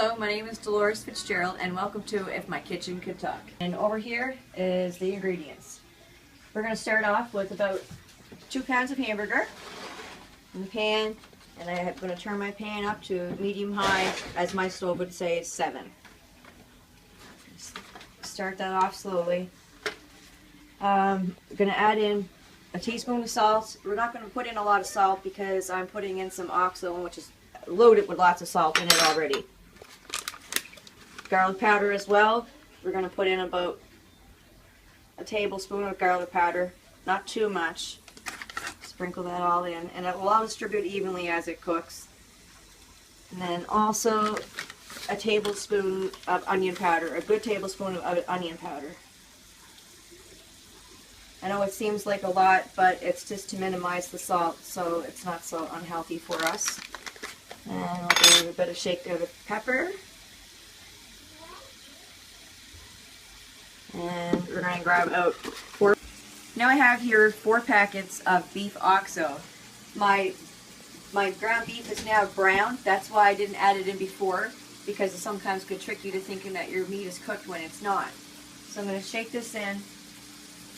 Hello, my name is Dolores Fitzgerald and welcome to If My Kitchen Could Talk. And over here is the ingredients. We're going to start off with about 2 pounds of hamburger in the pan, and I'm going to turn my pan up to medium high, as my stove would say is 7. Start that off slowly. I'm going to add in a teaspoon of salt. We're not going to put in a lot of salt because I'm putting in some oxo, which is loaded with lots of salt in it already. Garlic powder as well. We're going to put in about a tablespoon of garlic powder, not too much. Sprinkle that all in, and it will all distribute evenly as it cooks. And then also a tablespoon of onion powder, a good tablespoon of onion powder. I know it seems like a lot, but it's just to minimize the salt, so it's not so unhealthy for us. And we'll do a bit of shake of pepper. And we're going to grab out 4. Now I have here 4 packets of beef oxo. My ground beef is now brown. That's why I didn't add it in before, because it sometimes could trick you to thinking that your meat is cooked when it's not. So I'm going to shake this in.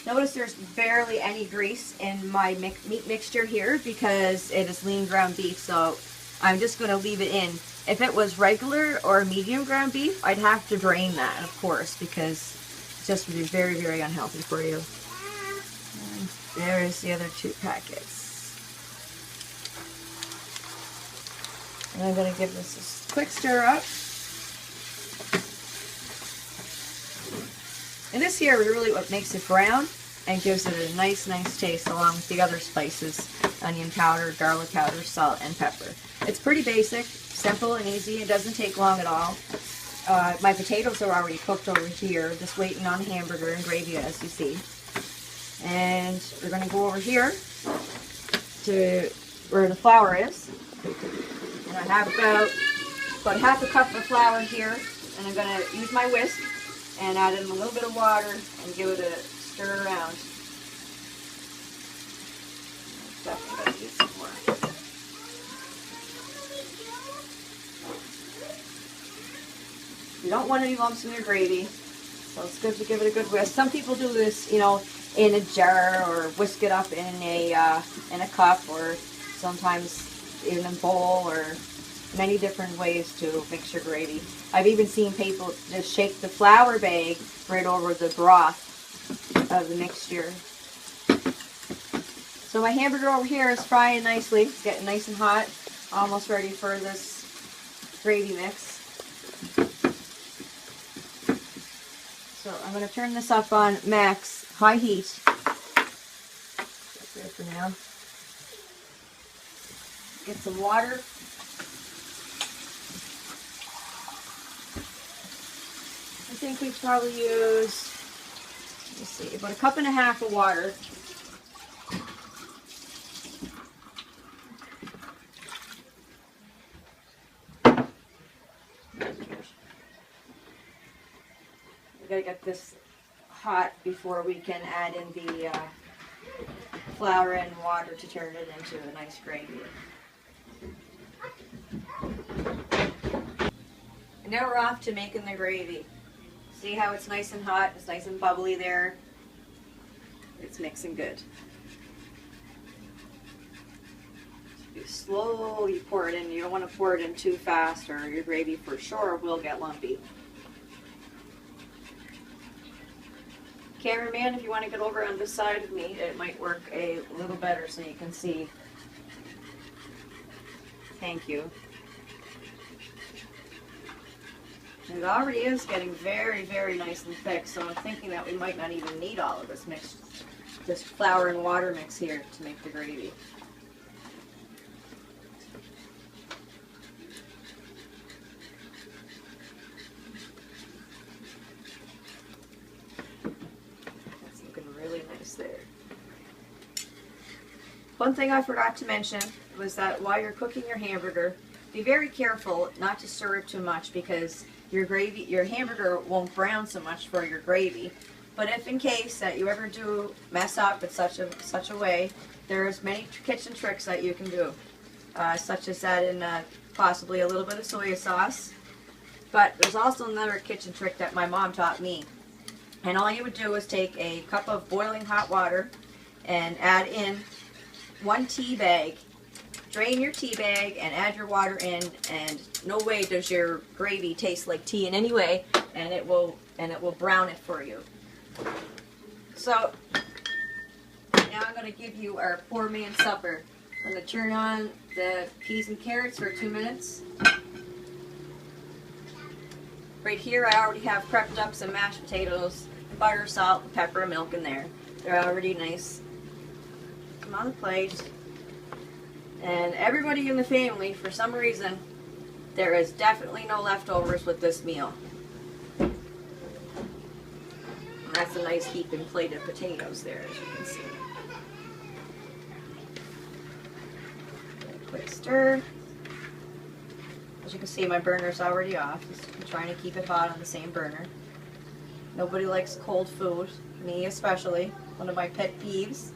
Notice there's barely any grease in my meat mixture here because it is lean ground beef, so I'm just going to leave it in. If it was regular or medium ground beef, I'd have to drain that, of course, because it just would be very, very unhealthy for you. And there's the other 2 packets. And I'm going to give this a quick stir up. And this here is really what makes it brown and gives it a nice taste along with the other spices, onion powder, garlic powder, salt, and pepper. It's pretty basic, simple and easy. It doesn't take long at all. My potatoes are already cooked over here, just waiting on hamburger and gravy, as you see. And we're going to go over here to where the flour is. And I have about half a cup of flour here, and I'm going to use my whisk and add in a little bit of water and give it a stir around. Definitely gotta do some more. You don't want any lumps in your gravy, so it's good to give it a good whisk. Some people do this, you know, in a jar or whisk it up in a cup, or sometimes in a bowl, or many different ways to mix your gravy. I've even seen people just shake the flour bag right over the broth of the mixture. So my hamburger over here is frying nicely. It's getting nice and hot. Almost ready for this gravy mix. So I'm going to turn this up on max, high heat. That's good for now. Get some water. I think we probably used, let's see, about 1.5 cups of water. We gotta get this hot before we can add in the flour and water to turn it into a nice gravy. And now we're off to making the gravy. See how it's nice and hot, it's nice and bubbly there. It's mixing good. You slowly pour it in. You don't want to pour it in too fast or your gravy for sure will get lumpy. Cameraman, if you want to get over on this side of me, it might work a little better so you can see. Thank you. It already is getting very, very nice and thick, so I'm thinking that we might not even need all of this mixed, this flour and water mix here to make the gravy. That's looking really nice there. One thing I forgot to mention was that while you're cooking your hamburger, be very careful not to stir it too much, because your hamburger won't brown so much for your gravy. But if in case that you ever do mess up in such a way, there's many kitchen tricks that you can do, such as add in possibly a little bit of soy sauce, But there's also another kitchen trick that my mom taught me. And all you would do is take a cup of boiling hot water and add in 1 tea bag. Drain your tea bag and add your water in, and no way does your gravy taste like tea in any way, and it will brown it for you. So now I'm going to give you our poor man's supper. I'm going to turn on the peas and carrots for 2 minutes. Right here I already have prepped up some mashed potatoes, butter, salt, pepper, and milk in there. They're already nice. Come on the plate. And everybody in the family, for some reason, there is definitely no leftovers with this meal. And that's a nice heaping plate of potatoes there, as you can see. Quick stir. As you can see, my burner's already off. I'm trying to keep it hot on the same burner. Nobody likes cold food, me especially. One of my pet peeves.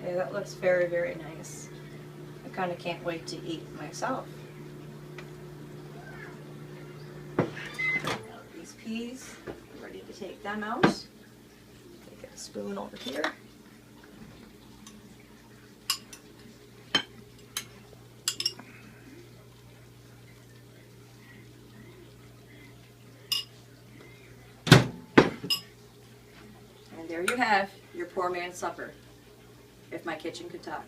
Okay, that looks very, very nice. I kind of can't wait to eat myself. These peas, I'm ready to take them out. Take a spoon over here. And there you have your poor man's supper, if my kitchen could talk.